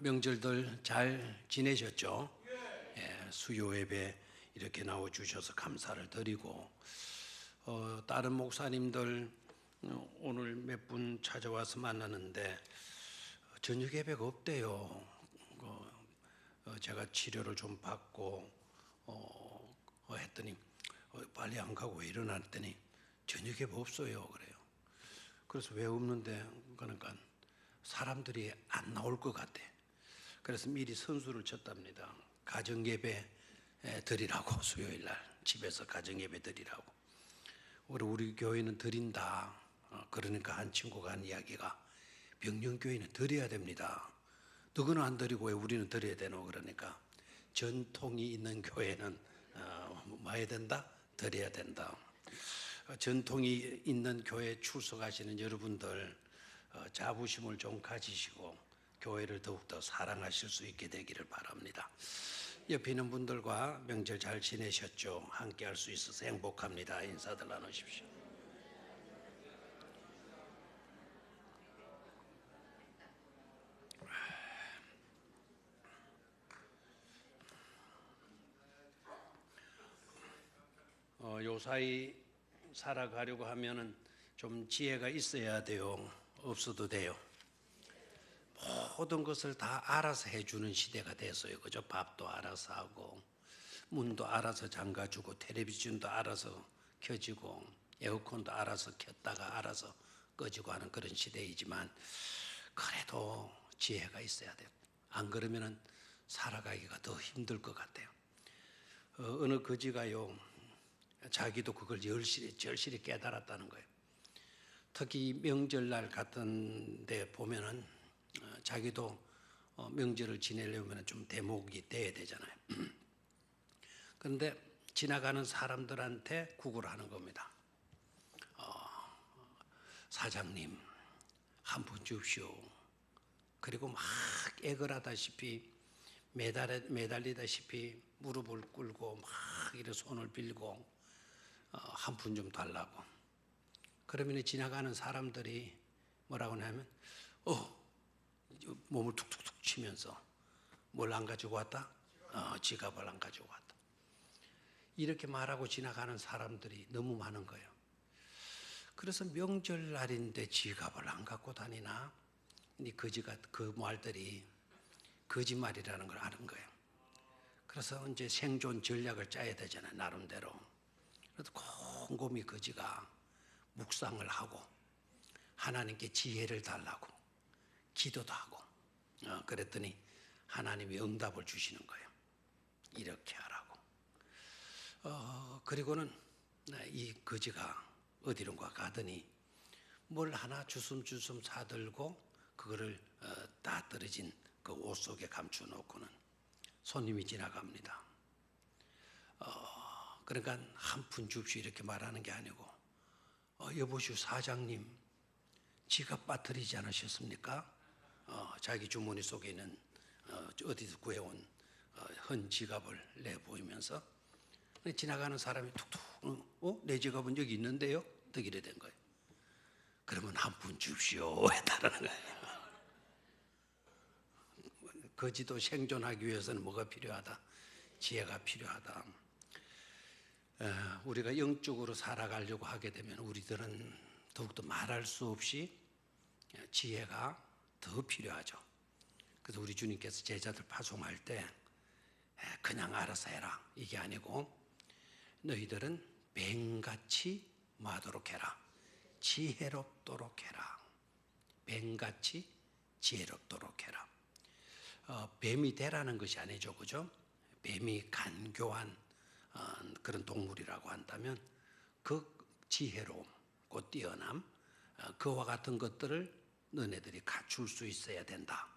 명절들 잘 지내셨죠? 수요 예배 이렇게 나와 주셔서 감사를 드리고 다른 목사님들 오늘 몇 분 찾아와서 만나는데 저녁 예배가 없대요. 제가 치료를 좀 받고 했더니 빨리 안 가고 왜 일어났더니 저녁 예배 없어요 그래요. 그래서 왜 없는데 그러니까 사람들이 안 나올 것 같아. 그래서 미리 선수를 쳤답니다. 가정예배 드리라고 수요일 날 집에서 가정예배 드리라고. 우리 교회는 드린다. 그러니까 한 친구가 한 이야기가 명령교회는 드려야 됩니다. 누구는 안 드리고 왜 우리는 드려야 되노? 그러니까 전통이 있는 교회는 뭐 해야 된다? 드려야 된다. 전통이 있는 교회에 출석하시는 여러분들 자부심을 좀 가지시고 교회를 더욱더 사랑하실 수 있게 되기를 바랍니다. 옆에 있는 분들과 명절 잘 지내셨죠? 함께 할 수 있어서 행복합니다. 인사들 나누십시오. 요사이 살아가려고 하면은 좀 지혜가 있어야 돼요. 없어도 돼요. 모든 것을 다 알아서 해주는 시대가 됐어요. 그죠? 밥도 알아서 하고, 문도 알아서 잠가주고, 텔레비전도 알아서 켜지고, 에어컨도 알아서 켰다가 알아서 꺼지고 하는 그런 시대이지만, 그래도 지혜가 있어야 돼요. 안 그러면은 살아가기가 더 힘들 것 같아요. 어느 거지가요, 자기도 그걸 절실히 깨달았다는 거예요. 특히 명절날 같은 데 보면은 자기도 명절을 지내려면 좀 대목이 돼야 되잖아요. 그런데 지나가는 사람들한테 구걸하는 겁니다. 사장님, 한 푼 줍시오. 그리고 막 애걸하다시피 매달리다시피 무릎을 꿇고 막 이렇게 손을 빌고 한 푼 좀 달라고. 그러면 지나가는 사람들이 뭐라고 하냐면 몸을 툭툭툭 치면서 뭘 안 가지고 왔다? 지갑을 안 가지고 왔다. 이렇게 말하고 지나가는 사람들이 너무 많은 거예요. 그래서 명절날인데 지갑을 안 갖고 다니나? 이 그 말들이 거짓말이라는 걸 아는 거예요. 그래서 이제 생존 전략을 짜야 되잖아요, 나름대로. 그래서 곰곰이 거지가 묵상을 하고 하나님께 지혜를 달라고 기도도 하고 그랬더니 하나님이 응답을 주시는 거예요. 이렇게 하라고. 그리고는 이 거지가 어디론가 가더니 뭘 하나 주섬주섬 사들고 그거를 다 떨어진 그 옷 속에 감춰놓고는 손님이 지나갑니다. 그러니까 한 푼 줍시오 이렇게 말하는 게 아니고 여보시오 사장님 지갑 빠뜨리지 않으셨습니까? 자기 주머니 속에 있는 어디서 구해온 헌 지갑을 내보이면서 지나가는 사람이 툭툭 내 지갑은 여기 있는데요? 딱 이래 된 거예요. 그러면 한 푼 줍시오 했다는 거예요. 거지도 생존하기 위해서는 뭐가 필요하다? 지혜가 필요하다. 우리가 영적으로 살아가려고 하게 되면 우리들은 더욱더 말할 수 없이 지혜가 더 필요하죠. 그래서 우리 주님께서 제자들 파송할 때 그냥 알아서 해라 이게 아니고 너희들은 뱀같이 마도록 해라. 지혜롭도록 해라. 뱀같이 지혜롭도록 해라. 뱀이 되라는 것이 아니죠, 그죠? 뱀이 간교한 그런 동물이라고 한다면 그 지혜로움, 그 뛰어남, 그와 같은 것들을 너네들이 갖출 수 있어야 된다.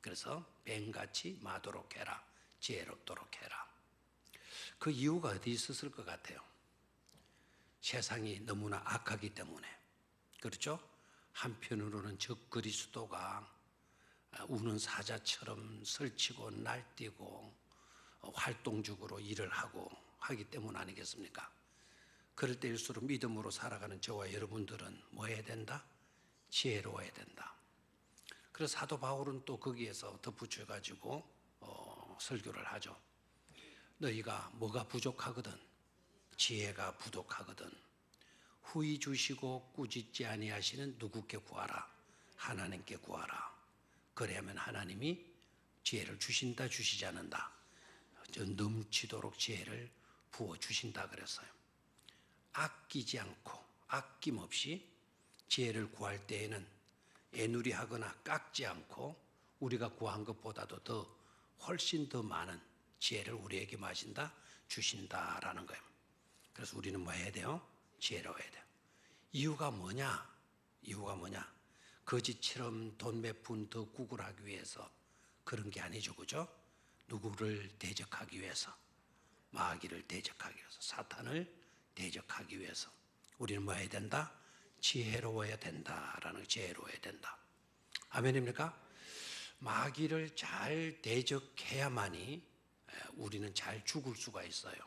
그래서 뱀같이 마도록 해라, 지혜롭도록 해라. 그 이유가 어디 있었을 것 같아요? 세상이 너무나 악하기 때문에. 그렇죠? 한편으로는 적 그리스도가 우는 사자처럼 설치고 날뛰고 활동적으로 일을 하고 하기 때문 아니겠습니까? 그럴 때일수록 믿음으로 살아가는 저와 여러분들은 뭐 해야 된다? 지혜로워야 된다. 그래서 사도 바울은 또 거기에서 덧붙여 가지고 설교를 하죠. 너희가 뭐가 부족하거든 지혜가 부족하거든 후히 주시고 꾸짖지 아니하시는 누구께 구하라 하나님께 구하라. 그래야만 하나님이 지혜를 주신다 주시지 않는다. 넘치도록 지혜를 부어 주신다 그랬어요. 아끼지 않고 아낌없이 지혜를 구할 때에는 애누리하거나 깎지 않고 우리가 구한 것보다도 더 훨씬 더 많은 지혜를 우리에게 마신다 주신다라는 거예요. 그래서 우리는 뭐 해야 돼요? 지혜로워야 돼요. 이유가 뭐냐? 이유가 뭐냐? 거지처럼 돈 몇 푼 더 구걸하기 위해서 그런 게 아니죠, 그죠? 누구를 대적하기 위해서, 마귀를 대적하기 위해서, 사탄을 대적하기 위해서 우리는 뭐 해야 된다? 지혜로워야 된다라는 지혜로워야 된다. 아멘입니까? 마귀를 잘 대적해야만이 우리는 잘 죽을 수가 있어요.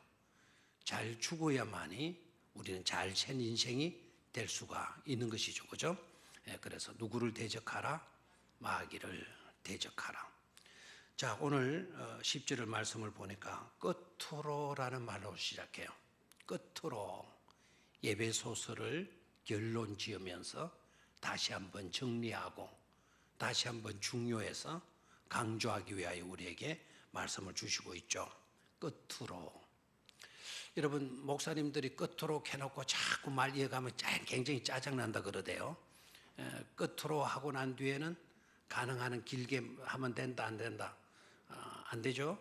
잘 죽어야만이 우리는 잘 산 인생이 될 수가 있는 것이죠, 그죠? 그래서 누구를 대적하라? 마귀를 대적하라. 자, 오늘 10절의 말씀을 보니까 끝으로라는 말로 시작해요. 끝으로 에베소서를 결론 지으면서 다시 한번 정리하고 다시 한번 중요해서 강조하기 위하여 우리에게 말씀을 주시고 있죠. 끝으로. 여러분 목사님들이 끝으로 해놓고 자꾸 말 이어가면 굉장히 짜증난다 그러대요. 끝으로 하고 난 뒤에는 가능한 한 길게 하면 된다 안 된다? 안 되죠.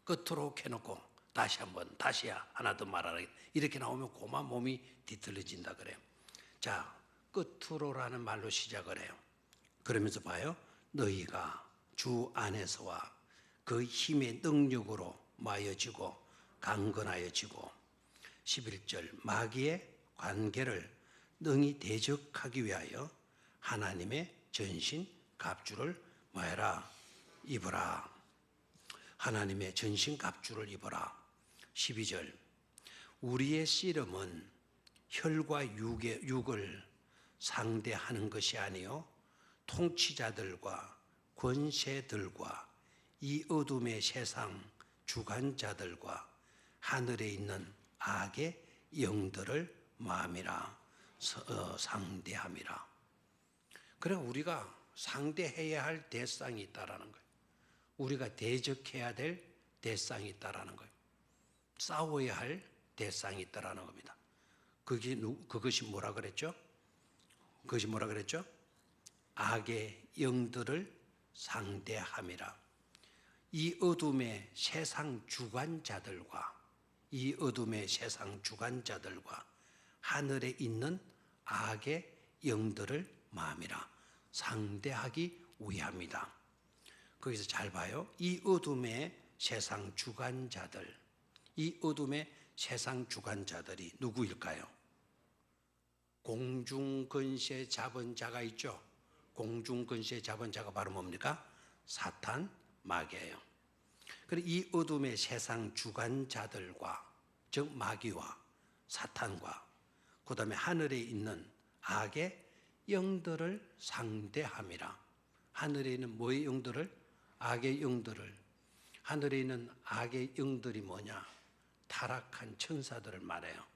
끝으로 해놓고 다시 한번 다시야 하나 더 말하라 이렇게 나오면 고만 몸이 뒤틀려진다 그래요. 자, 끝으로라는 말로 시작을 해요. 그러면서 봐요. 너희가 주 안에서와 그 힘의 능력으로 마여지고 강건하여지고 11절 마귀의 관계를 능히 대적하기 위하여 하나님의 전신 갑주를 뭐해라? 입어라. 하나님의 전신 갑주를 입어라. 12절 우리의 씨름은 혈과 육을 상대하는 것이 아니요 통치자들과 권세들과 이 어둠의 세상 주관자들과 하늘에 있는 악의 영들을 마음이라 상대함이라. 그래 우리가 상대해야 할 대상이 있다라는 거예요. 우리가 대적해야 될 대상이 있다라는 거예요. 싸워야 할 대상이 있다라는 겁니다. 그것이 뭐라 그랬죠? 그것이 뭐라 그랬죠? 악의 영들을 상대함이라. 이 어둠의 세상 주관자들과 이 어둠의 세상 주관자들과 하늘에 있는 악의 영들을 마음이라 상대하기 위함이다. 거기서 잘 봐요. 이 어둠의 세상 주관자들, 이 어둠의 세상 주관자들이 누구일까요? 공중권세 잡은 자가 있죠. 공중권세 잡은 자가 바로 뭡니까? 사탄, 마귀예요. 그리고 이 어둠의 세상 주관자들과 즉 마귀와 사탄과 그 다음에 하늘에 있는 악의 영들을 상대함이라. 하늘에 있는 뭐의 영들을? 악의 영들을. 하늘에 있는 악의 영들이 뭐냐? 타락한 천사들을 말해요.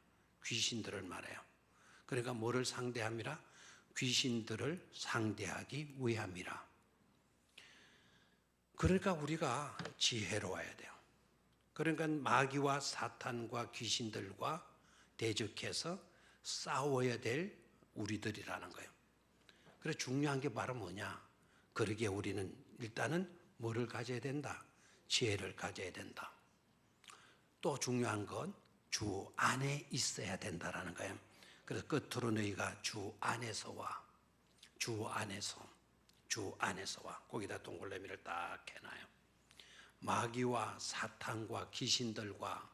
귀신들을 말해요. 그러니까 뭐를 상대함이라? 귀신들을 상대하기 위함이라. 그러니까 우리가 지혜로워야 돼요. 그러니까 마귀와 사탄과 귀신들과 대적해서 싸워야 될 우리들이라는 거예요. 그래서 중요한 게 바로 뭐냐? 그러기에 우리는 일단은 뭐를 가져야 된다? 지혜를 가져야 된다. 또 중요한 건 주 안에 있어야 된다라는 거예요. 그래서 끝으로 너희가 주 안에서와 주 안에서와 거기다 동글레미를 딱 해놔요. 마귀와 사탄과 귀신들과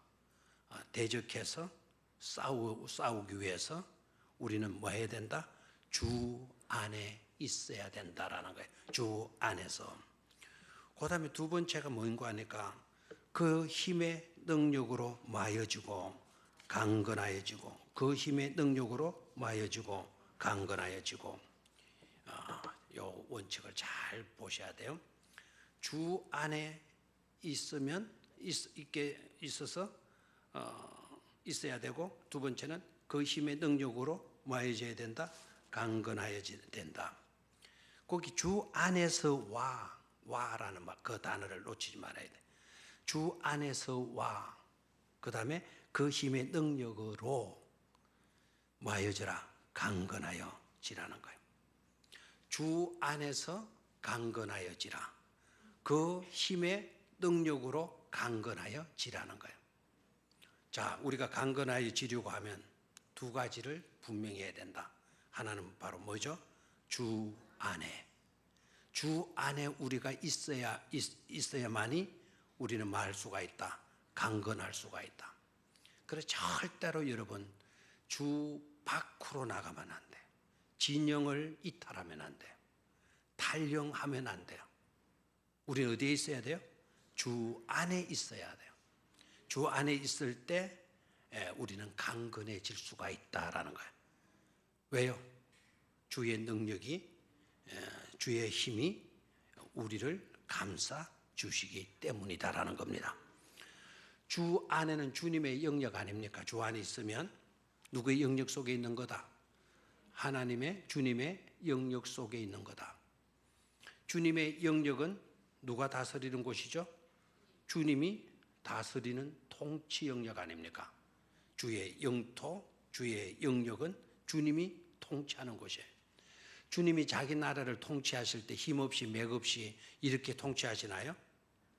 대적해서 싸우기 위해서 우리는 뭐 해야 된다? 주 안에 있어야 된다라는 거예요. 주 안에서. 그 다음에 두 번째가 뭔가 하니까 그 힘의 능력으로 마여지고 강건하여지고 그 힘의 능력으로 마여지고 강건하여지고 요 원칙을 잘 보셔야 돼요. 주 안에 있어서 있어야 되고, 두 번째는 그 힘의 능력으로 뭐해져야 된다? 강건하여져야 된다. 거기 주 안에서 와라는 그 단어를 놓치지 말아야 돼. 주 안에서 와. 그 다음에 그 힘의 능력으로 뭐하여지라? 강건하여지라는 거예요. 주 안에서 강건하여지라. 그 힘의 능력으로 강건하여지라는 거예요. 자, 우리가 강건하여지려고 하면 두 가지를 분명히 해야 된다. 하나는 바로 뭐죠? 주 안에. 주 안에 우리가 있어야만이 우리는 말 수가 있다. 강건할 수가 있다. 그래서 절대로 여러분 주 밖으로 나가면 안 돼. 진영을 이탈하면 안 돼요. 탈영하면 안 돼요. 우리는 어디에 있어야 돼요? 주 안에 있어야 돼요. 주 안에 있을 때 우리는 강건해질 수가 있다라는 거예요. 왜요? 주의 능력이, 주의 힘이 우리를 감싸 주시기 때문이다라는 겁니다. 주 안에는 주님의 영역 아닙니까? 주 안에 있으면 누구의 영역 속에 있는 거다? 하나님의, 주님의 영역 속에 있는 거다. 주님의 영역은 누가 다스리는 곳이죠? 주님이 다스리는 통치 영역 아닙니까? 주의 영토, 주의 영역은 주님이 통치하는 곳이에요. 주님이 자기 나라를 통치하실 때 힘없이 맥없이 이렇게 통치하시나요?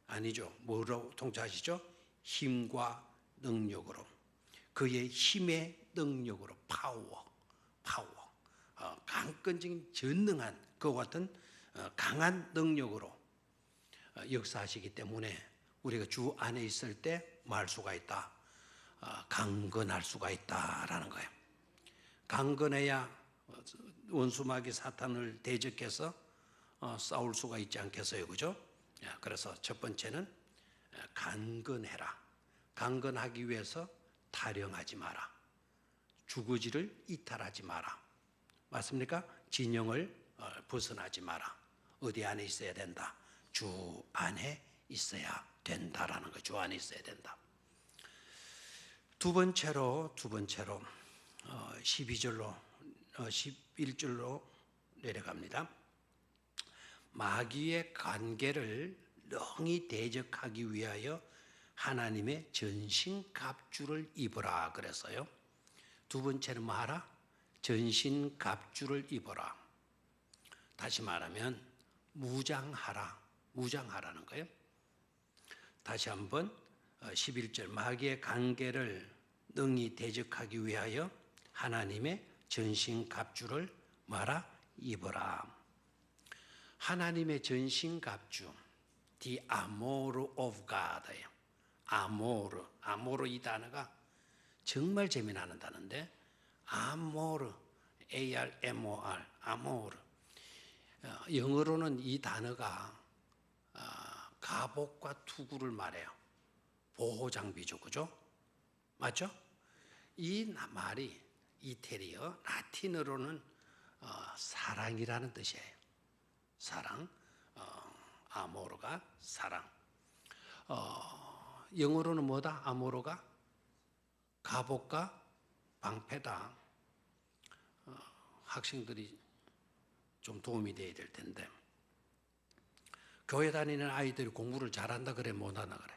아니죠. 뭐로 통치하시죠? 힘과 능력으로. 그의 힘의 능력으로 파워. 강건적인 전능한 그와 같은 강한 능력으로 역사하시기 때문에 우리가 주 안에 있을 때 말 수가 있다. 강건할 수가 있다라는 거예요. 강건해야 원수마귀 사탄을 대적해서 싸울 수가 있지 않겠어요, 그죠? 그래서 첫 번째는 강건해라. 강건하기 위해서 탈영하지 마라. 주거지를 이탈하지 마라. 맞습니까? 진영을 벗어나지 마라. 어디 안에 있어야 된다? 주 안에 있어야 된다라는 거. 주 안에 있어야 된다. 두 번째로 12절로 11절로 내려갑니다. 마귀의 관계를 능히 대적하기 위하여 하나님의 전신갑주를 입어라 그랬어요. 두 번째는 뭐하라? 전신갑주를 입어라. 다시 말하면 무장하라는 거예요. 다시 한번 11절 마귀의 관계를 능히 대적하기 위하여 하나님의 전신갑주를 뭐하라? 입어라. 하나님의 전신갑주, the armor of God예요. 아모르 이 단어가 정말 재미나는 단어인데, 아모르, A-R-M-O-R, 아모르. 영어로는 이 단어가 갑옷과 투구를 말해요. 보호 장비죠, 그죠? 맞죠? 이 말이 이태리어 라틴어로는 사랑이라는 뜻이에요. 사랑, 아모르가 사랑. 영어로는 뭐다? 아모르가 갑옷과 방패다. 학생들이 좀 도움이 돼야 될 텐데, 교회 다니는 아이들이 공부를 잘한다 그래, 못하나 그래?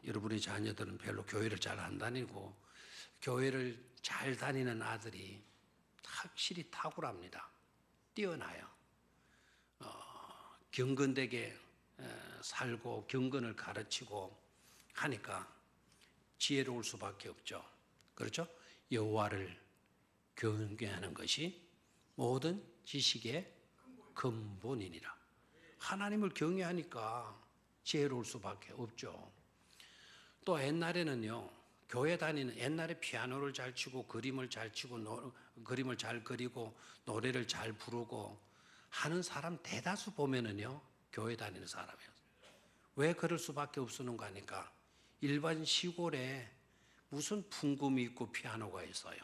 여러분의 자녀들은 별로 교회를 잘 안 다니고, 교회를 잘 다니는 아들이 확실히 탁월합니다. 뛰어나요. 경건되게 살고 경건을 가르치고 하니까 지혜로울 수밖에 없죠. 그렇죠? 여호와를 경외하는 것이 모든 지식의 근본이니라. 하나님을 경외하니까 지혜로울 수밖에 없죠. 또 옛날에는요, 교회 다니는, 옛날에 피아노를 잘 치고 그림을 잘 치고 그림을 잘 그리고 노래를 잘 부르고 하는 사람 대다수 보면은요, 교회 다니는 사람이에요. 왜 그럴 수밖에 없었는가 하니까 일반 시골에 무슨 풍금이 있고 피아노가 있어요.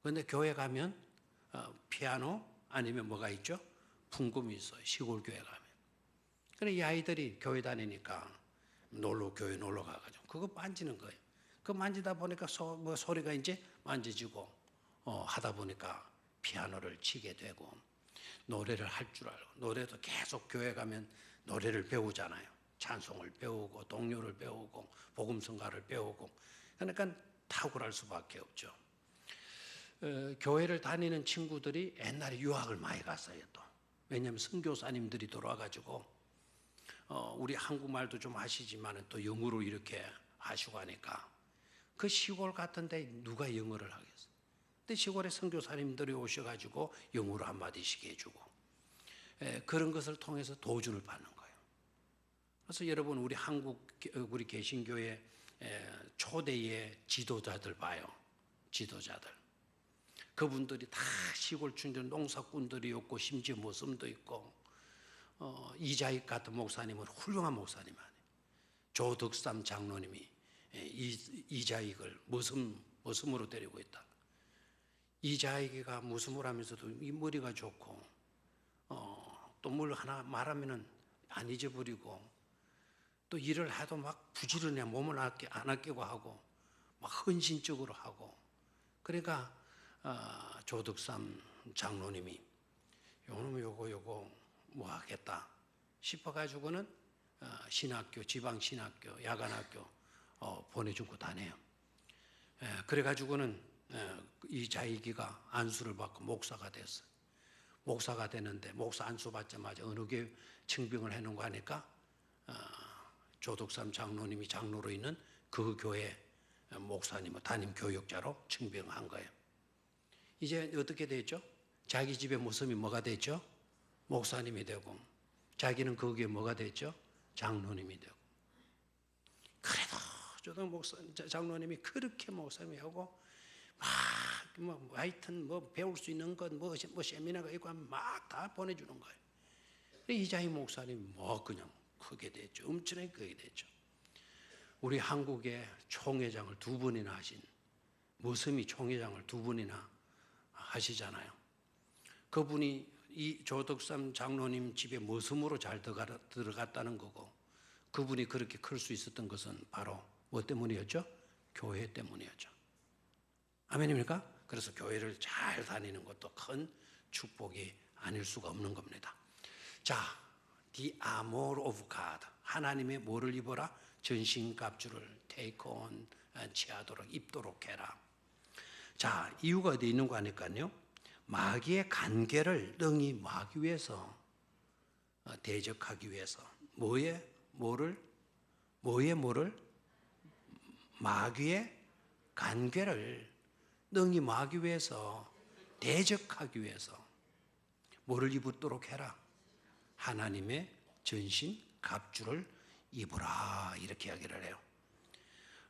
그런데 교회 가면 피아노 아니면 뭐가 있죠? 풍금이 있어요. 시골 교회 가면. 그래 이 아이들이 교회 다니니까 교회 놀러 가가지고 그거 만지는 거예요. 그 만지다 보니까 소리가 이제 만져지고 하다 보니까 피아노를 치게 되고 노래를 할 줄 알고 노래도 계속 교회 가면 노래를 배우잖아요. 찬송을 배우고 동요를 배우고 복음성가를 배우고 그러니까 탁월할 수밖에 없죠. 교회를 다니는 친구들이 옛날에 유학을 많이 갔어요. 또 왜냐하면 선교사님들이 돌아와가지고 우리 한국말도 좀 하시지만 또 영어로 이렇게 하시고 하니까 그 시골 같은데 누가 영어를 하겠어? 근데 시골에 선교사님들이 오셔가지고 영어로 한마디씩 해주고 그런 것을 통해서 도준을 받는 거예요. 그래서 여러분 우리 개신교회 초대의 지도자들 봐요. 지도자들. 그분들이 다 시골 춘전 농사꾼들이었고 심지어 모섬도 있고 이자익 같은 목사님은 훌륭한 목사님 아니에요. 조덕삼 장로님이 이자익을 머슴으로 데리고 있다. 이자익이가 머슴을 하면서도 이 머리가 좋고 또 뭘 하나 말하면은 안 잊어버리고 또 일을 해도 막 부지런해 몸을 안 아끼고 하고 막 헌신적으로 하고 그러니까 조덕삼 장로님이 요거 뭐 하겠다 싶어가지고는 신학교 지방 신학교 야간학교 보내주고 다녀요. 그래가지고는 이 자이기가 안수를 받고 목사가 됐어요. 목사가 되는데 목사 안수 받자마자 어느 교회 청빙을 해놓은 거 하니까 조덕삼 장로님이 장로로 있는 그 교회 목사님 담임 교육자로 청빙한 거예요. 이제 어떻게 됐죠? 자기 집에 모습이 뭐가 됐죠? 목사님이 되고 자기는 거기에 뭐가 됐죠? 장로님이 되고. 그래도 장로님이 그렇게 목사님이 하고 하여튼 배울 수 있는 것 세미나가 있고 막 다 보내주는 거예요. 이자희 목사님이 그냥 크게 됐죠. 엄청나게 크게 됐죠. 우리 한국의 총회장을 2번이나 하신 머슴이 총회장을 2번이나 하시잖아요. 그분이 이 조덕삼 장로님 집에 머슴으로 잘 들어갔다는 거고 그분이 그렇게 클 수 있었던 것은 바로 뭐 때문이었죠? 교회 때문이었죠. 아멘입니까? 그래서 교회를 잘 다니는 것도 큰 축복이 아닐 수가 없는 겁니다. 자, the armor of God. 하나님의 뭐를 입어라? 전신갑주를 take on, 취하도록 입도록 해라. 자, 이유가 어디 있는 거 아닐까요? 마귀의 간계를 능히 막기 위해서 대적하기 위해서 뭐를 마귀의 간계를 능히 막기 위해서 대적하기 위해서 뭐를 입도록 해라? 하나님의 전신 갑주를 입으라 이렇게 이야기를 해요.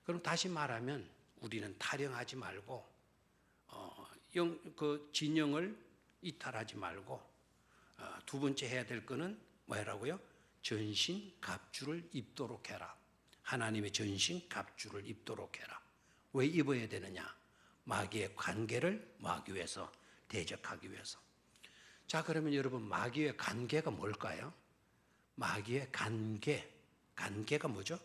그럼 다시 말하면 우리는 타령하지 말고 그 진영을 이탈하지 말고 2번째 해야 될 거는 뭐라고요? 전신 갑주를 입도록 해라. 하나님의 전신 갑주를 입도록 해라. 왜 입어야 되느냐? 마귀의 관계를 막기 위해서, 대적하기 위해서. 자, 그러면 여러분 마귀의 관계가 뭘까요? 마귀의 관계가 뭐죠?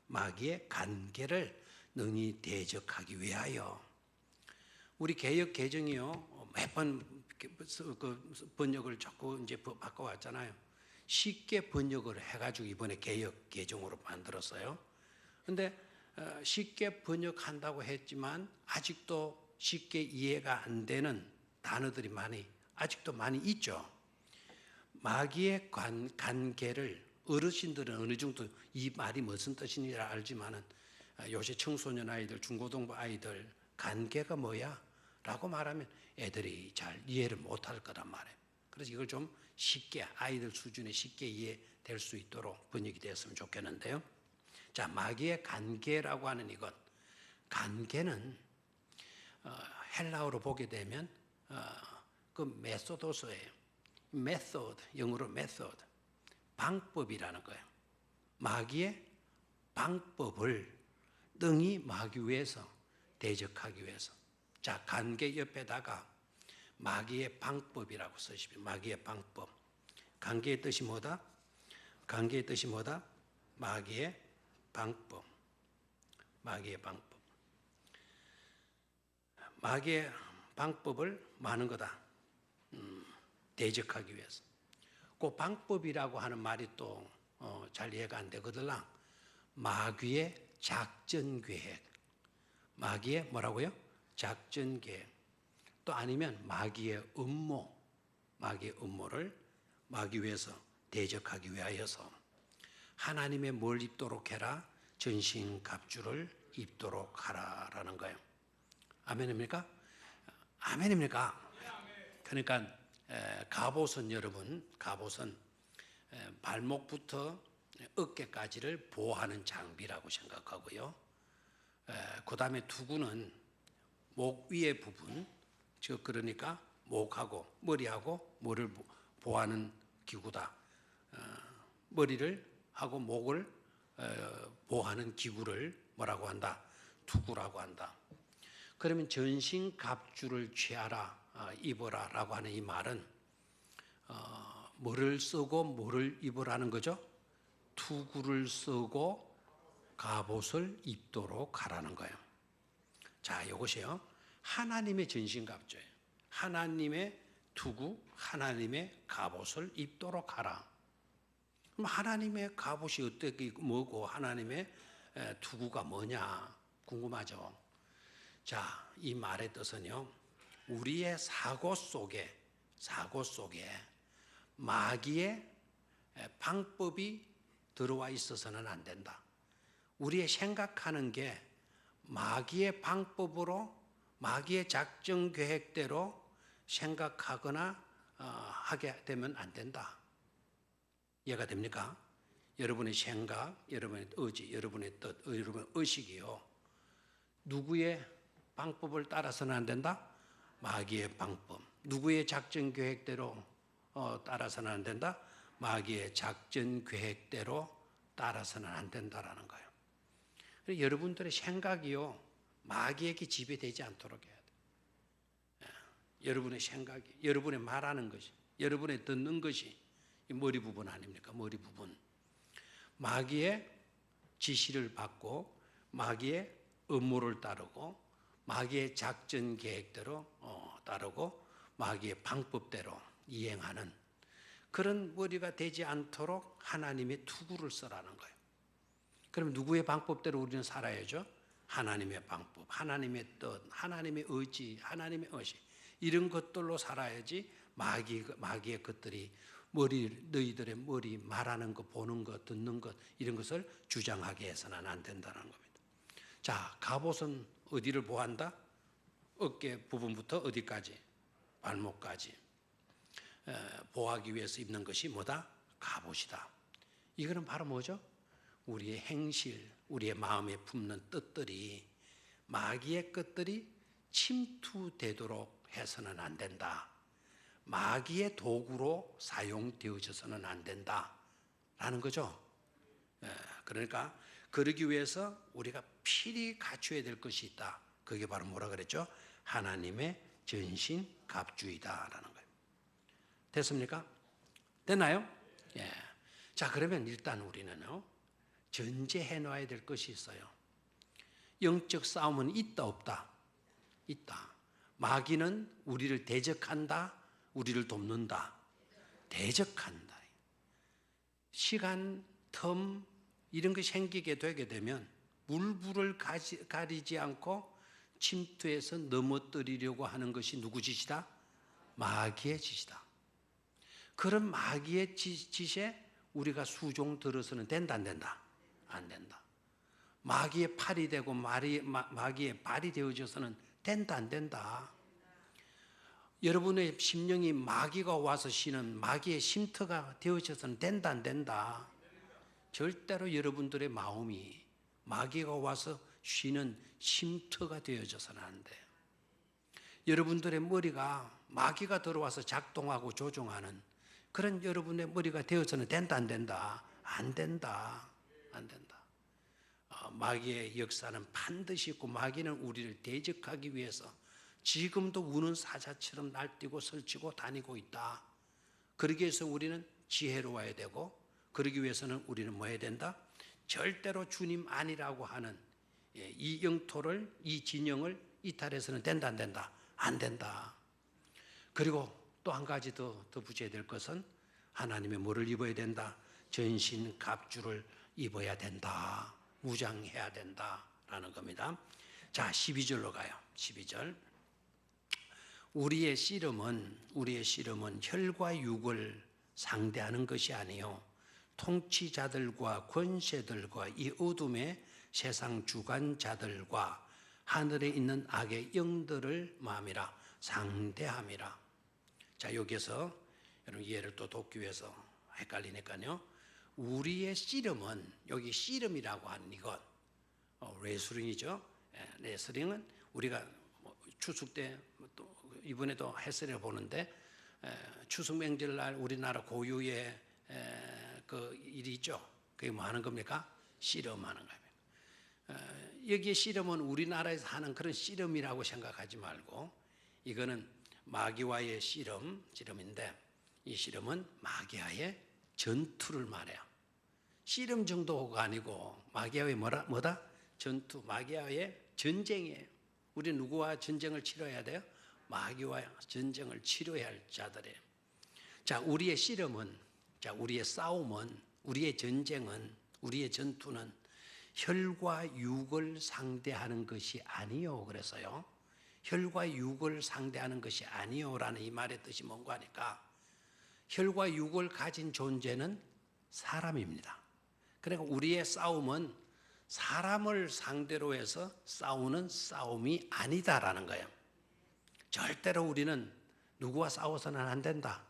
마귀의 관계를 능히 대적하기 위하여. 우리 개역 개정이요 매번 그 번역을 자꾸 이제 바꿔왔잖아요. 쉽게 번역을 해가지고 이번에 개역 개정으로 만들었어요. 그런데 쉽게 번역한다고 했지만 아직도 쉽게 이해가 안 되는 단어들이 아직도 많이 있죠. 마귀의 관계를 어르신들은 어느 정도 이 말이 무슨 뜻인지 알지만은 요새 청소년 아이들, 중고등부 아이들 관계가 뭐야? 라고 말하면 애들이 잘 이해를 못할 거란 말이에요. 그래서 이걸 좀 쉽게 아이들 수준에 쉽게 이해될 수 있도록 번역이 되었으면 좋겠는데요. 자, 마귀의 관계라고 하는 이것, 관계는 헬라어로 보게 되면 그 메소도스예요. method, 영어로 method, 방법이라는 거예요. 마귀의 방법을 능히 막기 위해서, 대적하기 위해서. 자, 관계 옆에다가 마귀의 방법이라고 쓰시면 마귀의 방법. 관계의 뜻이 뭐다? 관계의 뜻이 뭐다? 마귀의 방법. 마귀의 방법. 마귀의 방법을 많은 거다. 대적하기 위해서. 그 방법이라고 하는 말이 또 잘 이해가 안 되거든. 마귀의 작전 계획. 마귀의 뭐라고요? 작전 계획. 또 아니면 마귀의 음모. 마귀의 음모를 막기 위해서, 대적하기 위하여서 하나님의 뭘 입도록 해라? 전신갑주를 입도록 하라라는 거예요. 아멘입니까? 아멘입니까? 그러니까 갑옷은 여러분, 갑옷은 발목부터 어깨까지를 보호하는 장비라고 생각하고요. 그 다음에 투구는 목 위의 부분, 즉 그러니까 목하고 머리하고 머리를 보호하는 기구다. 머리를 하고 목을 보호하는 기구를 뭐라고 한다? 투구라고 한다. 그러면 전신갑주를 취하라, 입어라라고 하는 이 말은 뭐를 쓰고 뭐를 입으라는 거죠? 투구를 쓰고 갑옷을 입도록 하라는 거예요. 자, 이것이요. 하나님의 전신갑주예요. 하나님의 투구, 하나님의 갑옷을 입도록 하라. 그럼 하나님의 갑옷이 어떻게 뭐고 하나님의 투구가 뭐냐 궁금하죠. 자, 이 말의 뜻은요. 우리의 사고 속에 마귀의 방법이 들어와 있어서는 안 된다. 우리의 생각하는 게 마귀의 방법으로 마귀의 작전 계획대로 생각하거나 하게 되면 안 된다. 이해가 됩니까? 여러분의 생각, 여러분의 의지, 여러분의 뜻, 여러분의 의식이요. 누구의 방법을 따라서는 안 된다? 마귀의 방법. 누구의 작전 계획대로 따라서는 안 된다? 마귀의 작전 계획대로 따라서는 안 된다라는 거예요. 여러분들의 생각이요. 마귀에게 지배되지 않도록 해야 돼요. 여러분의 생각이, 여러분의 말하는 것이, 여러분의 듣는 것이 이 머리 부분 아닙니까? 머리 부분. 마귀의 지시를 받고 마귀의 음모를 따르고 마귀의 작전 계획대로 따르고 마귀의 방법대로 이행하는 그런 머리가 되지 않도록 하나님의 투구를 써라는 거예요. 그럼 누구의 방법대로 우리는 살아야죠? 하나님의 방법, 하나님의 뜻, 하나님의 의지, 하나님의 의식 이런 것들로 살아야지 마귀의 것들이 너희들의 머리 말하는 것, 보는 것, 듣는 것 이런 것을 주장하게 해서는 안 된다는 겁니다. 자, 갑옷은 어디를 보호한다? 어깨 부분부터 어디까지? 발목까지 보호하기 위해서 입는 것이 뭐다? 갑옷이다. 이거는 바로 뭐죠? 우리의 행실, 우리의 마음에 품는 뜻들이 마귀의 것들이 침투되도록 해서는 안 된다. 마귀의 도구로 사용되어져서는 안 된다라는 거죠. 그러니까 그러기 위해서 우리가 필히 갖춰야 될 것이 있다. 그게 바로 뭐라 그랬죠? 하나님의 전신갑주이다라는 거예요. 됐습니까? 됐나요? 예. 자, 그러면 일단 우리는요. 전제해 놔야 될 것이 있어요. 영적 싸움은 있다 없다? 있다. 마귀는 우리를 대적한다, 우리를 돕는다. 대적한다. 시간, 텀 이런 것이 생기게 되게 되면 물불을 가리지 않고 침투해서 넘어뜨리려고 하는 것이 누구 짓이다? 마귀의 짓이다. 그런 마귀의 짓에 우리가 수종 들어서는 된다 안 된다? 안 된다. 마귀의 팔이 되고 마귀의 발이 되어져서는 된다 안 된다. 여러분의 심령이 마귀가 와서 쉬는 마귀의 쉼터가 되어져서는 된다 안 된다. 절대로 여러분들의 마음이 마귀가 와서 쉬는 쉼터가 되어져서는 안 돼요. 여러분들의 머리가 마귀가 들어와서 작동하고 조종하는 그런 여러분의 머리가 되어서는 된다 안 된다? 안 된다. 안 된다. 마귀의 역사는 반드시 있고 마귀는 우리를 대적하기 위해서 지금도 우는 사자처럼 날뛰고 설치고 다니고 있다. 그러기 위해서 우리는 지혜로워야 되고, 그러기 위해서는 우리는 뭐 해야 된다? 절대로 주님 아니라고 하는 이 영토를, 이 진영을 이탈해서는 된다 안 된다? 안 된다. 그리고 또 한 가지 더 붙여야 될 것은 하나님의 뭐를 입어야 된다? 전신 갑주를 입어야 된다. 무장해야 된다라는 겁니다. 자, 12절로 가요. 12절. 우리의 씨름은 혈과 육을 상대하는 것이 아니요 통치자들과 권세들과 이 어둠의 세상 주관자들과 하늘에 있는 악의 영들을 마음이라 상대함이라. 자, 여기서 여러분 이해를 또 돕기 위해서 헷갈리니까요. 우리의 씨름은, 여기 씨름이라고 하는 이것, 레슬링이죠. 레슬링은 우리가 추석 때 또 이번에도 해설해 보는데, 추석 명절날 우리나라 고유의 그 일이 있죠. 그게 뭐 하는 겁니까? 씨름하는 겁니다. 여기에 씨름은 우리나라에서 하는 그런 씨름이라고 생각하지 말고, 이거는 마귀와의 씨름인데, 이 씨름은 마귀와의 전투를 말해요. 씨름 정도가 아니고 마귀와의 뭐다? 전투, 마귀와의 전쟁이에요. 우리 누구와 전쟁을 치러야 돼요? 마귀와 전쟁을 치러야 할 자들이에요. 자, 우리의 씨름은, 우리의 싸움은, 우리의 전쟁은, 우리의 전투는 혈과 육을 상대하는 것이 아니요. 그래서요, 혈과 육을 상대하는 것이 아니요라는 이 말의 뜻이 뭔가 하니까, 혈과 육을 가진 존재는 사람입니다. 그러니까 우리의 싸움은 사람을 상대로 해서 싸우는 싸움이 아니다라는 거예요. 절대로 우리는 누구와 싸워서는 안 된다.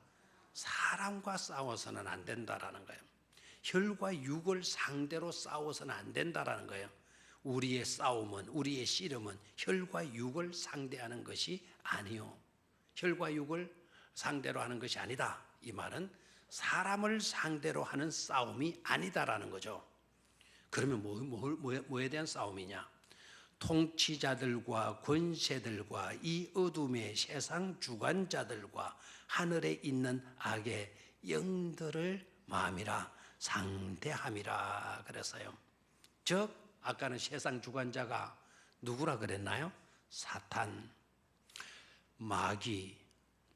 사람과 싸워서는 안 된다라는 거예요. 혈과 육을 상대로 싸워서는 안 된다라는 거예요. 우리의 싸움은, 우리의 씨름은 혈과 육을 상대하는 것이 아니요. 혈과 육을 상대로 하는 것이 아니다. 이 말은 사람을 상대로 하는 싸움이 아니다라는 거죠. 그러면 뭐에 대한 싸움이냐? 통치자들과 권세들과 이 어둠의 세상 주관자들과 하늘에 있는 악의 영들을 마음이라 상대함이라 그랬어요. 즉 아까는 세상 주관자가 누구라 그랬나요? 사탄, 마귀,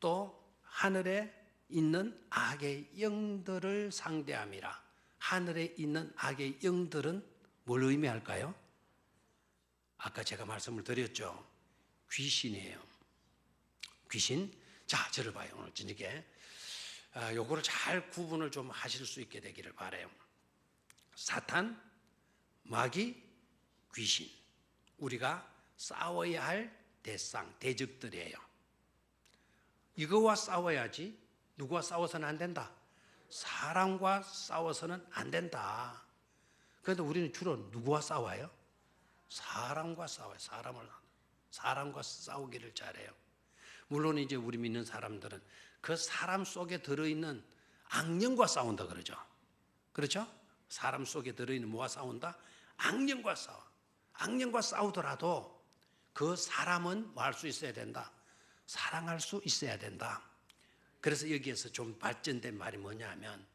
또 하늘에 있는 악의 영들을 상대함이라. 하늘에 있는 악의 영들은 뭘 의미할까요? 아까 제가 말씀을 드렸죠. 귀신이에요. 귀신. 자, 저를 봐요. 오늘 저녁에 요거를 잘 구분을 좀 하실 수 있게 되기를 바라요. 사탄, 마귀, 귀신. 우리가 싸워야 할 대상, 대적들이에요. 이거와 싸워야지. 누구와 싸워서는 안 된다. 사람과 싸워서는 안 된다. 그런데 우리는 주로 누구와 싸워요? 사람과 싸워요. 사람과 싸우기를 잘해요. 물론 이제 우리 믿는 사람들은 그 사람 속에 들어있는 악령과 싸운다 그러죠. 그렇죠? 사람 속에 들어있는 뭐와 싸운다? 악령과 싸워. 악령과 싸우더라도 그 사람은 뭐 할 수 있어야 된다? 사랑할 수 있어야 된다. 그래서 여기에서 좀 발전된 말이 뭐냐 하면,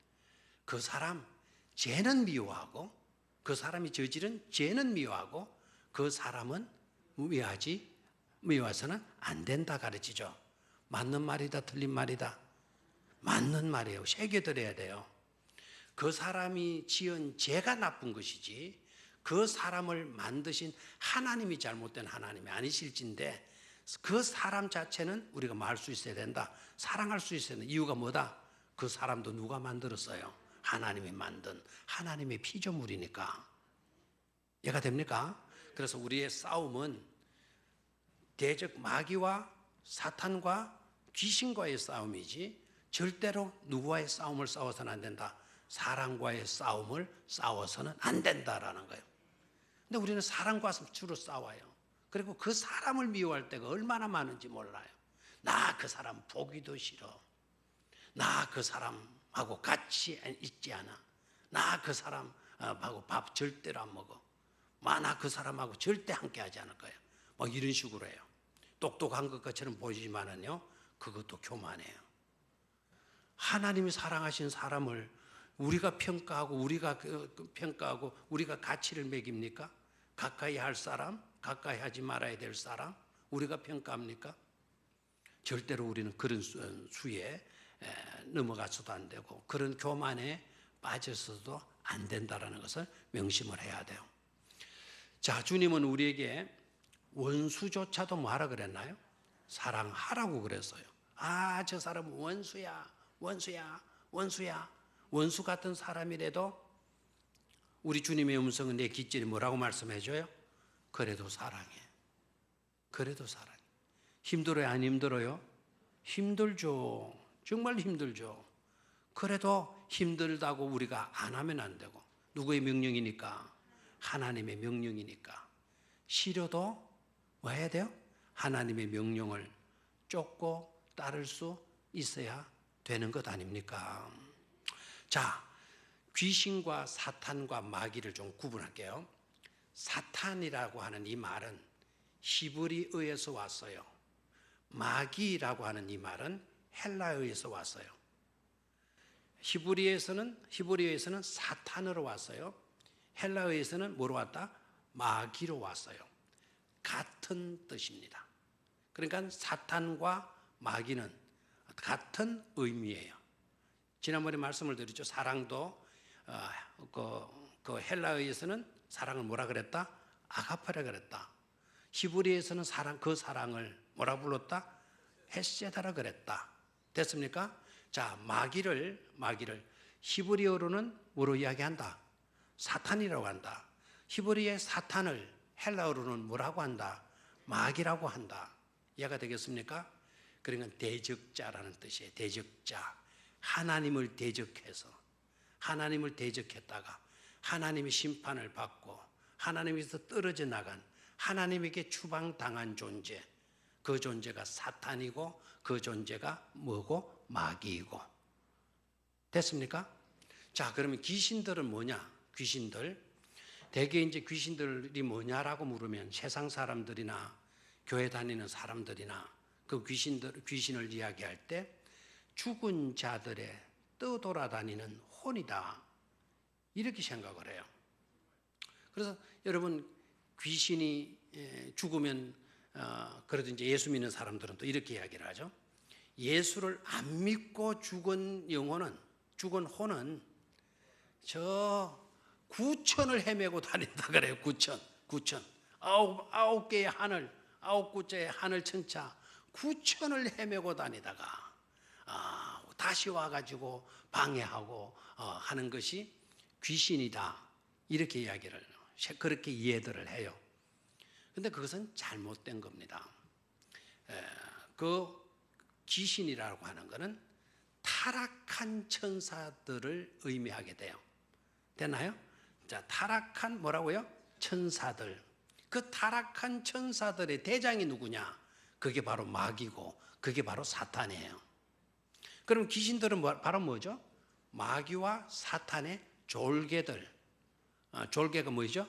그 사람 죄는 미워하고, 그 사람이 저지른 죄는 미워하고, 그 사람은 미워해서는 안 된다 가르치죠. 맞는 말이다 틀린 말이다? 맞는 말이에요. 새겨들어야 돼요. 그 사람이 지은 죄가 나쁜 것이지 그 사람을 만드신 하나님이 잘못된 하나님이 아니실진데, 그 사람 자체는 우리가 말 수 있어야 된다. 사랑할 수 있어야 된다. 이유가 뭐다? 그 사람도 누가 만들었어요? 하나님이 만든 하나님의 피조물이니까. 이해가 됩니까? 그래서 우리의 싸움은 대적 마귀와 사탄과 귀신과의 싸움이지 절대로 누구와의 싸움을 싸워서는 안 된다. 사람과의 싸움을 싸워서는 안 된다라는 거예요. 근데 우리는 사람과 주로 싸워요. 그리고 그 사람을 미워할 때가 얼마나 많은지 몰라요. 나 그 사람 보기도 싫어. 나 그 사람하고 같이 있지 않아. 나 그 사람하고 밥 절대로 안 먹어. 나 그 사람하고 절대 함께 하지 않을 거예요. 막 이런 식으로 해요. 똑똑한 것처럼 보이지만은요, 그것도 교만해요. 하나님이 사랑하신 사람을 우리가 평가하고 우리가 가치를 매깁니까? 가까이 할 사람, 가까이 하지 말아야 될 사람 우리가 평가합니까? 절대로 우리는 그런 수에 넘어가서도 안 되고 그런 교만에 빠져서도 안 된다라는 것을 명심을 해야 돼요. 자, 주님은 우리에게 원수조차도 뭐하라 그랬나요? 사랑하라고 그랬어요. 아, 저 사람은 원수야. 원수 같은 사람이라도 우리 주님의 음성은 내 깃질이 뭐라고 말씀해줘요? 그래도 사랑해. 그래도 사랑해. 힘들어요? 안 힘들어요? 힘들죠. 정말 힘들죠. 그래도 힘들다고 우리가 안 하면 안 되고, 누구의 명령이니까? 하나님의 명령이니까. 싫어도 뭐 해야 돼요? 하나님의 명령을 쫓고 따를 수 있어야 되는 것 아닙니까? 자, 귀신과 사탄과 마귀를 좀 구분할게요. 사탄이라고 하는 이 말은 히브리어에서 왔어요. 마귀라고 하는 이 말은 헬라어에서 왔어요. 히브리어에서는 사탄으로 왔어요. 헬라어에서는 뭐로 왔다? 마귀로 왔어요. 같은 뜻입니다. 그러니까 사탄과 마귀는 같은 의미예요. 지난번에 말씀을 드렸죠. 사랑도 그 헬라어에서는 사랑을 뭐라 그랬다? 아가파라 그랬다. 히브리에서는 그 사랑을 뭐라 불렀다? 헤세다라 그랬다. 됐습니까? 자, 마귀를 히브리어로는 뭐로 이야기한다? 사탄이라고 한다. 히브리의 사탄을 헬라어로는 뭐라고 한다? 마귀라고 한다. 이해가 되겠습니까? 그러니까 대적자라는 뜻이에요. 대적자. 하나님을 대적했다가 하나님의 심판을 받고 하나님에서 떨어져 나간, 하나님에게 추방당한 존재, 그 존재가 사탄이고 그 존재가 뭐고? 마귀이고. 됐습니까? 자, 그러면 귀신들은 뭐냐? 대개 이제 귀신들이 뭐냐라고 물으면 세상 사람들이나 교회 다니는 사람들이나 그 귀신을 이야기할 때 죽은 자들의 떠돌아다니는 혼이다, 이렇게 생각을 해요. 그래서 여러분, 귀신이 죽으면 그래도 이제 예수 믿는 사람들은 또 이렇게 이야기를 하죠. 예수를 안 믿고 죽은 혼은 저 구천을 헤매고 다닌다 그래요. 구천. 아홉 개의 하늘, 아홉 구자의 하늘 천차, 구천을 헤매고 다니다가 다시 와가지고 방해하고 하는 것이 귀신이다, 이렇게 이야기를, 그렇게 이해들을 해요. 근데 그것은 잘못된 겁니다. 그 귀신이라고 하는 것은 타락한 천사들을 의미하게 돼요. 되나요? 자, 타락한 뭐라고요? 천사들. 그 타락한 천사들의 대장이 누구냐? 그게 바로 마귀고 그게 바로 사탄이에요. 그럼 귀신들은 바로 뭐죠? 마귀와 사탄의 졸개들. 졸개가 뭐죠?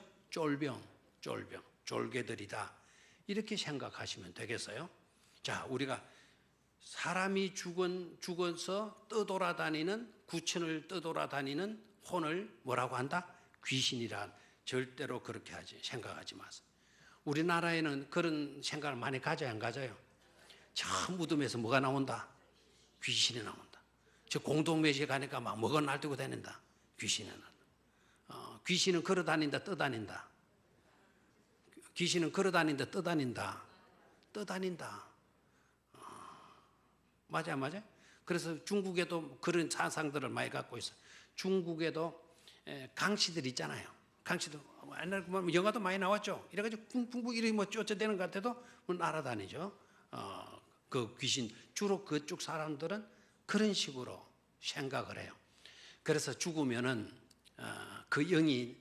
졸개들이다, 이렇게 생각하시면 되겠어요. 자, 우리가 사람이 죽어서 떠돌아다니는, 구천을 떠돌아다니는 혼을 뭐라고 한다? 귀신이라. 절대로 그렇게 생각하지 마세요. 우리나라에는 그런 생각을 많이 가져요, 안 가져요? 저 무덤에서 뭐가 나온다? 귀신이 나온다. 저 공동묘지에 가니까 막 뭐가 날뛰고 다닌다. 귀신이 나온다. 귀신은 걸어다닌다, 떠다닌다. 귀신은 걸어다닌다, 떠다닌다. 맞아요. 그래서 중국에도 그런 사상들을 많이 갖고 있어요. 중국에도 강씨들 있잖아요. 강씨도 옛날에 영화도 많이 나왔죠. 이래가지고 쿵쿵쿵 이렇게 뭐 쫓아대는 것 같아도 날아다니죠. 그 귀신, 주로 그쪽 사람들은 그런 식으로 생각을 해요. 그래서 죽으면은 그 영이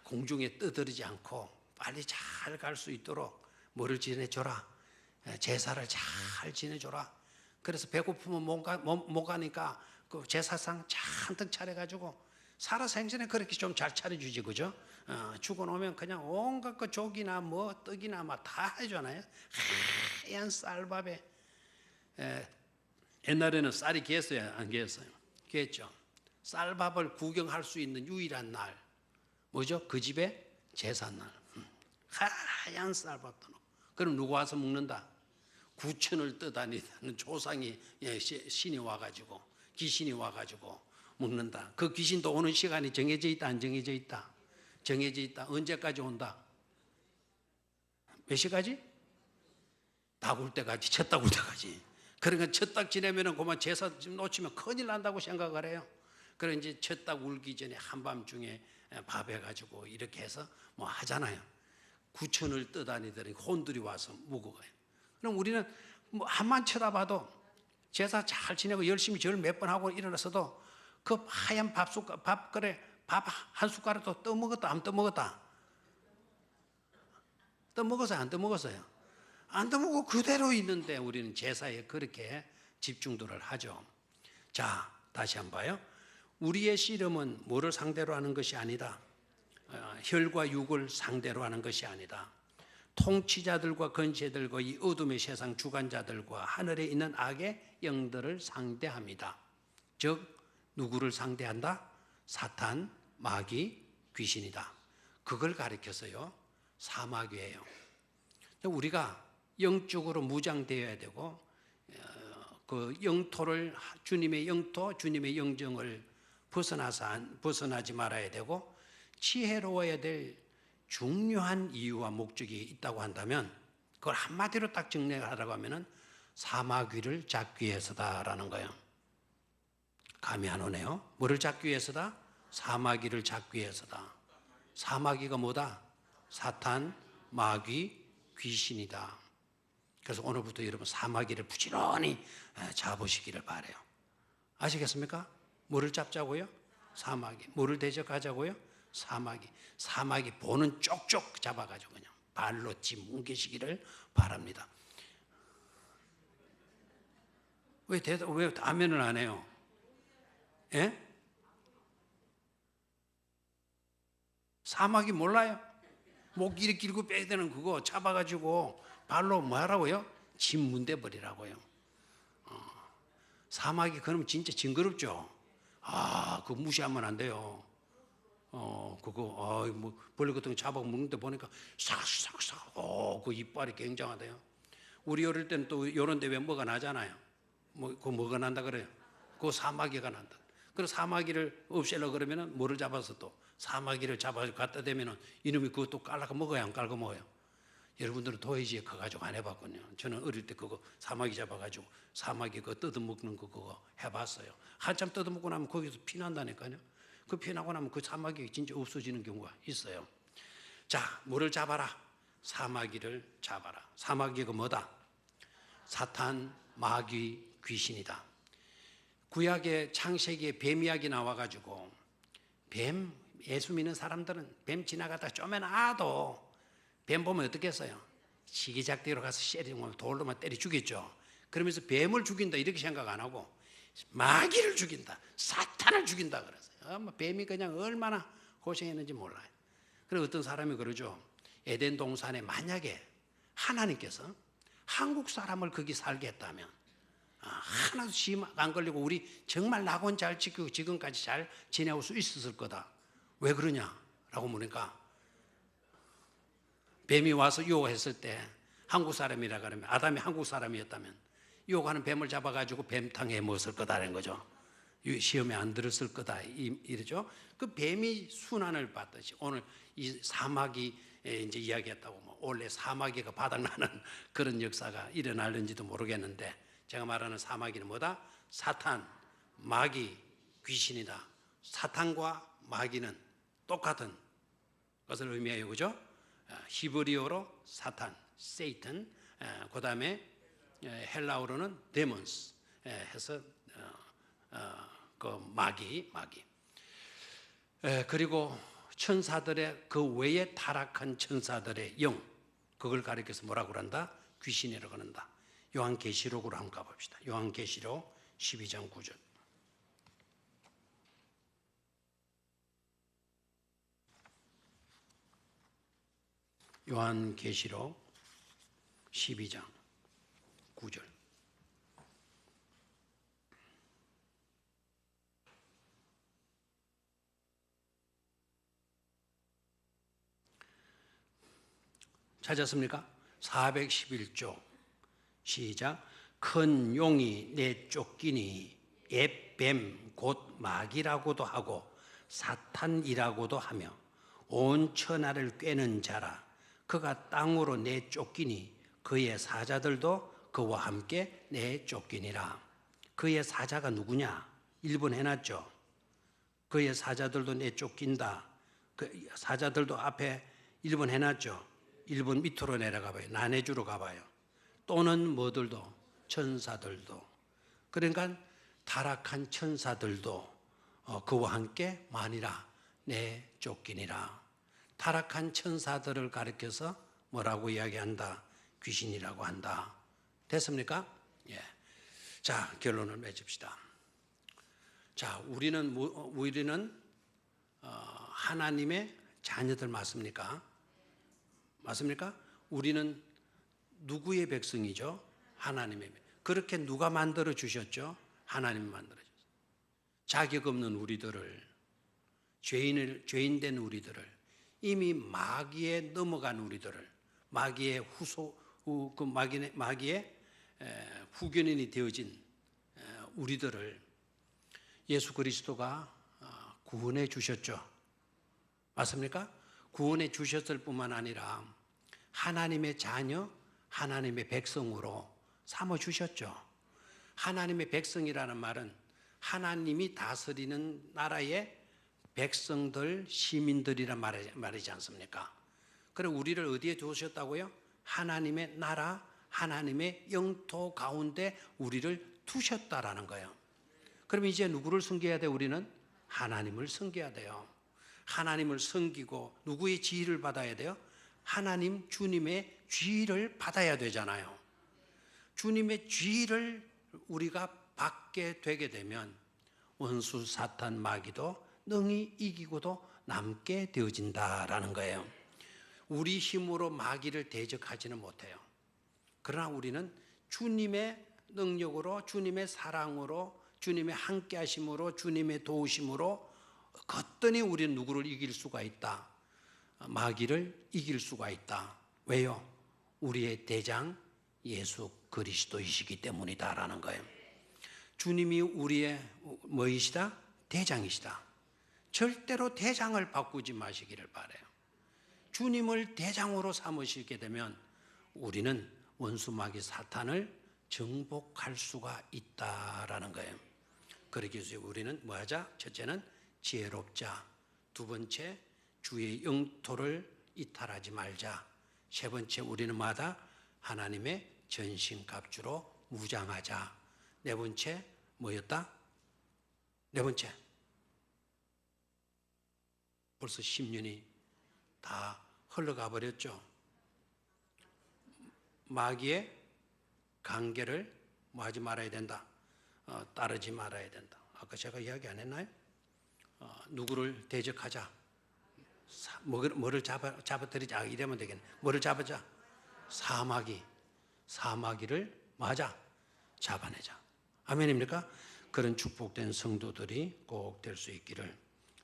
공중에 떠들지 않고 빨리 잘 갈 수 있도록 뭐를 지내줘라? 제사를 잘 지내줘라. 그래서 배고프면 못 가니까 그 제사상 잔뜩 차려가지고 살아생전에 그렇게 좀 잘 차려주지, 그죠? 죽어놓으면 그냥 온갖 그 조기나 뭐 떡이나 막 다 해주잖아요. 하얀 쌀밥에 옛날에는 쌀이 귀했어요, 안 귀했어요? 귀했죠. 쌀밥을 구경할 수 있는 유일한 날 뭐죠? 그 집의 제삿날. 하얀 쌀밥도 넣고. 그럼 누가 와서 먹는다? 구천을 떠다니는 조상이 신이 와가지고 귀신이 와가지고 먹는다. 그 귀신도 오는 시간이 정해져 있다, 안 정해져 있다? 정해져 있다. 언제까지 온다? 몇 시까지? 다굴 때까지, 첫 다굴 때까지. 그러니까 첫딱 지내면은 그만 제사 놓치면 큰일 난다고 생각을 해요. 그래 이제 첫딱 울기 전에 한밤중에 밥 해가지고 이렇게 해서 뭐 하잖아요. 구천을 떠다니더니 혼들이 와서 먹어가요. 그럼 우리는 뭐 한만 쳐다봐도 제사 잘 지내고 열심히 절 몇 번 하고 일어나서도 그 하얀 밥그래 밥 한 숟가락도 떠먹었다 안 떠먹었다? 떠먹었어요 안 떠먹었어요? 안 떠먹고 그대로 있는데 우리는 제사에 그렇게 집중도를 하죠. 자, 다시 한번 봐요. 우리의 씨름은 뭐를 상대로 하는 것이 아니다. 혈과 육을 상대로 하는 것이 아니다. 통치자들과 권세들과 이 어둠의 세상 주관자들과 하늘에 있는 악의 영들을 상대합니다. 즉 누구를 상대한다? 사탄, 마귀, 귀신이다. 그걸 가리켜서요 사마귀예요. 우리가 영적으로 무장되어야 되고 그 영토를 주님의 영토, 주님의 영정을 벗어나지 말아야 되고 지혜로워야 될 중요한 이유와 목적이 있다고 한다면 그걸 한마디로 딱 정리하라고 하면은 사마귀를 잡기 위해서다라는 거예요. 감이 안 오네요. 뭐를 잡기 위해서다? 사마귀를 잡기 위해서다. 사마귀가 뭐다? 사탄, 마귀, 귀신이다. 그래서 오늘부터 여러분 사마귀를 부지런히 잡으시기를 바라요. 아시겠습니까? 뭐를 잡자고요? 사마귀. 뭐를 대적하자고요? 사마귀. 사마귀 보는 쪽쪽 잡아가지고 그냥 발로 뭉개시기를 바랍니다. 왜 아멘을 안 해요? 예? 사마귀 몰라요? 목 이렇게 길고 빼야 되는 그거 잡아가지고 발로 뭐 하라고요? 집 문대 버리라고요. 사마귀 그러면 진짜 징그럽죠? 그거 무시하면 안 돼요. 뭐 벌레 같은 거 잡아 먹는데 보니까 싹싹싹, 그 이빨이 굉장하대요. 우리 어릴 때는 또 이런 데 왜 뭐가 나잖아요. 그 뭐가 난다 그래요? 그 사마귀가 난다. 그래서 사마귀를 없애려고 그러면은 뭐를 잡아서 또 사마귀를 잡아서 갖다 대면은 이놈이 그것도 깔라가 먹어야 안 깔고 먹어요. 여러분들은 도회지에 가가지고 안 해봤거든요. 저는 어릴 때 그거 사마귀 잡아가지고 사마귀 그거 뜯어먹는 거 그거 해봤어요. 한참 뜯어먹고 나면 거기서 피 난다니까요. 그 피 나고 나면 그 사마귀가 진짜 없어지는 경우가 있어요. 자, 뭐를 잡아라? 사마귀를 잡아라. 사마귀가 뭐다? 사탄, 마귀, 귀신이다. 구약의 창세기에 뱀 이야기 나와가지고 뱀, 예수 믿는 사람들은 뱀 지나가다 쪼매나도 뱀 보면 어떻겠어요? 시기작대로 가서 돌로만 때려 죽였죠. 그러면서 뱀을 죽인다 이렇게 생각 안 하고 마귀를 죽인다, 사탄을 죽인다 그랬어요. 뱀이 그냥 얼마나 고생했는지 몰라요. 그리고 어떤 사람이 그러죠. 에덴 동산에 만약에 하나님께서 한국 사람을 거기 살게 했다면 하나도 시험 안 걸리고 우리 정말 낙원 잘 지키고 지금까지 잘 지내올 수 있었을 거다. 왜 그러냐라고 물으니까 뱀이 와서 유혹했을 때 한국 사람이라 그러면 아담이 한국 사람이었다면 유혹하는 뱀을 잡아가지고 뱀탕에 먹었을 거다라는 거죠. 시험에 안 들었을 거다 이러죠. 그 뱀이 순환을 받듯이 오늘 이 사마귀 이제 이야기했다고 뭐 원래 사마귀가 바닥나는 그런 역사가 일어날는지도 모르겠는데 제가 말하는 사마귀는 뭐다? 사탄, 마귀, 귀신이다. 사탄과 마귀는 똑같은 것을 의미해요, 그죠? 히브리어로 사탄, 세이튼, 그 다음에 헬라어로는 데몬스 해서 그 마귀. 그리고 천사들의 그 외에 타락한 천사들의 영, 그걸 가리켜서 뭐라고 그런다? 귀신이라고 한다. 요한계시록으로 한번 가봅시다. 요한계시록 12장 9절. 요한계시록 12장 9절. 찾았습니까? 411조 시작. 큰 용이 내쫓기니 옛뱀 곧 마귀라고도 하고 사탄이라고도 하며 온 천하를 꿰는 자라. 그가 땅으로 내쫓기니 그의 사자들도 그와 함께 내쫓기니라. 그의 사자가 누구냐? 1번 해놨죠. 그의 사자들도 내쫓긴다. 그 사자들도 앞에 1번 해놨죠. 1번 밑으로 내려가 봐요. 나내주로 가봐요. 또는 뭐들도? 천사들도. 그러니까 타락한 천사들도 그와 함께 만이라 내쫓기니라. 타락한 천사들을 가리켜서 뭐라고 이야기한다? 귀신이라고 한다. 됐습니까? 예. 자, 결론을 맺읍시다. 자, 우리는 하나님의 자녀들 맞습니까? 맞습니까? 우리는 누구의 백성이죠? 하나님의. 그렇게 누가 만들어 주셨죠? 하나님이 만들어 주셨어요. 자격 없는 우리들을, 죄인된 우리들을, 이미 마귀에 넘어간 우리들을, 마귀의 후견인이 되어진 우리들을 예수 그리스도가 구원해 주셨죠. 맞습니까? 구원해 주셨을 뿐만 아니라 하나님의 자녀, 하나님의 백성으로 삼아 주셨죠. 하나님의 백성이라는 말은 하나님이 다스리는 나라의 백성들, 시민들이란 말이지 않습니까? 그럼 우리를 어디에 두셨다고요? 하나님의 나라, 하나님의 영토 가운데 우리를 두셨다라는 거예요. 그럼 이제 누구를 섬겨야 돼? 우리는 하나님을 섬겨야 돼요. 하나님을 섬기고 누구의 지휘를 받아야 돼요? 하나님 주님의 지휘를 받아야 되잖아요. 주님의 지휘를 우리가 받게 되게 되면 원수 사탄 마귀도 능히 이기고도 남게 되어진다라는 거예요. 우리 힘으로 마귀를 대적하지는 못해요. 그러나 우리는 주님의 능력으로, 주님의 사랑으로, 주님의 함께하심으로, 주님의 도우심으로 거뜬히 우리는 누구를 이길 수가 있다. 마귀를 이길 수가 있다. 왜요? 우리의 대장 예수 그리스도이시기 때문이다라는 거예요. 주님이 우리의 뭐이시다? 대장이시다. 절대로 대장을 바꾸지 마시기를 바라요. 주님을 대장으로 삼으시게 되면 우리는 원수 마귀 사탄을 정복할 수가 있다라는 거예요. 그렇게 해서 우리는 뭐 하자? 첫째는 지혜롭자. 두 번째, 주의 영토를 이탈하지 말자. 세 번째, 우리는 마다 하나님의 전신갑주로 무장하자. 네 번째, 뭐였다? 네 번째, 벌써 10년이 다 흘러가 버렸죠. 마귀의 관계를 뭐 하지 말아야 된다? 따르지 말아야 된다. 아까 제가 이야기 안 했나요? 누구를 대적하자. 뭐를 잡아들이자. 이러면 되겠네. 뭐를 잡아자? 사마귀를 뭐 하자? 잡아내자. 아멘입니까? 그런 축복된 성도들이 꼭 될 수 있기를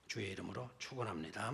주의 이름으로 축원합니다.